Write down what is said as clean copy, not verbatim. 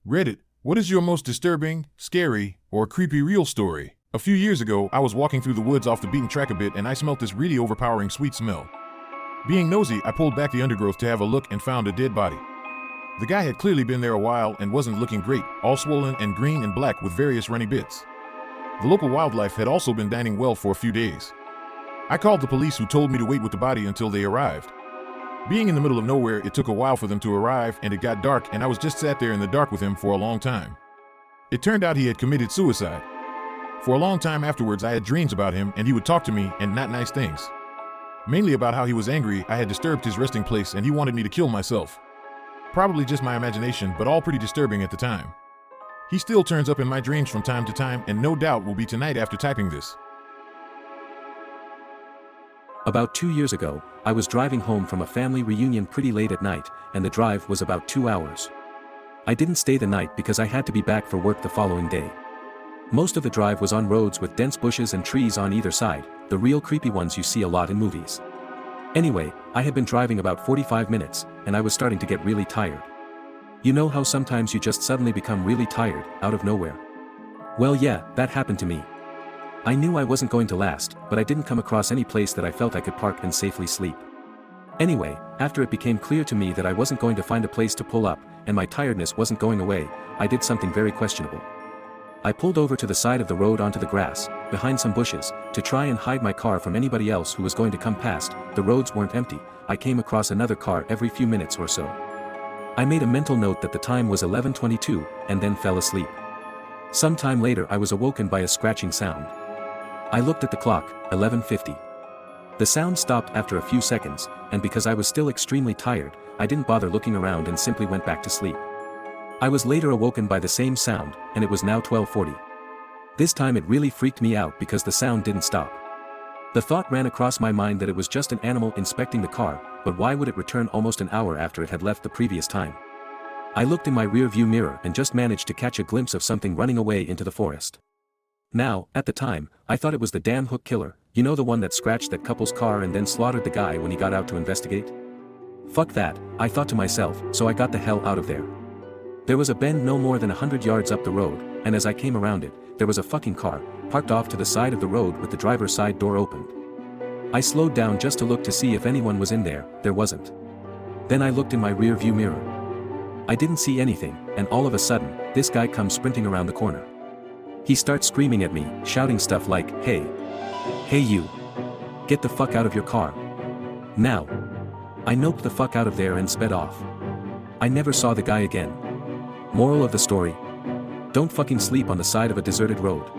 Reddit, what is your most disturbing, scary, or creepy real story? A few years ago, I was walking through the woods off the beaten track a bit and I smelt this really overpowering sweet smell. Being nosy, I pulled back the undergrowth to have a look and found a dead body. The guy had clearly been there a while and wasn't looking great, all swollen and green and black with various runny bits. The local wildlife had also been dining well for a few days. I called the police, who told me to wait with the body until they arrived. Being in the middle of nowhere, it took a while for them to arrive, and it got dark and I was just sat there in the dark with him for a long time. It turned out he had committed suicide. For a long time afterwards, I had dreams about him and he would talk to me, and not nice things. Mainly about how he was angry I had disturbed his resting place and he wanted me to kill myself. Probably just my imagination, but all pretty disturbing at the time. He still turns up in my dreams from time to time, and no doubt will be tonight after typing this. About 2 years ago, I was driving home from a family reunion pretty late at night, and the drive was about 2 hours. I didn't stay the night because I had to be back for work the following day. Most of the drive was on roads with dense bushes and trees on either side, the real creepy ones you see a lot in movies. Anyway, I had been driving about 45 minutes, and I was starting to get really tired. You know how sometimes you just suddenly become really tired, out of nowhere? Well, yeah, that happened to me. I knew I wasn't going to last, but I didn't come across any place that I felt I could park and safely sleep. Anyway, after it became clear to me that I wasn't going to find a place to pull up, and my tiredness wasn't going away, I did something very questionable. I pulled over to the side of the road onto the grass, behind some bushes, to try and hide my car from anybody else who was going to come past. The roads weren't empty, I came across another car every few minutes or so. I made a mental note that the time was 11:22, and then fell asleep. Some time later I was awoken by a scratching sound. I looked at the clock, 11:50. The sound stopped after a few seconds, and because I was still extremely tired, I didn't bother looking around and simply went back to sleep. I was later awoken by the same sound, and it was now 12:40. This time it really freaked me out because the sound didn't stop. The thought ran across my mind that it was just an animal inspecting the car, but why would it return almost an hour after it had left the previous time? I looked in my rear-view mirror and just managed to catch a glimpse of something running away into the forest. Now, at the time, I thought it was the damn hook killer, you know, the one that scratched that couple's car and then slaughtered the guy when he got out to investigate? Fuck that, I thought to myself, so I got the hell out of there. There was a bend no more than 100 yards up the road, and as I came around it, there was a fucking car, parked off to the side of the road with the driver's side door opened. I slowed down just to look to see if anyone was in there. There wasn't. Then I looked in my rear-view mirror. I didn't see anything, and all of a sudden, this guy comes sprinting around the corner. He starts screaming at me, shouting stuff like, "Hey! Hey you! Get the fuck out of your car! Now!" I noped the fuck out of there and sped off. I never saw the guy again. Moral of the story: don't fucking sleep on the side of a deserted road.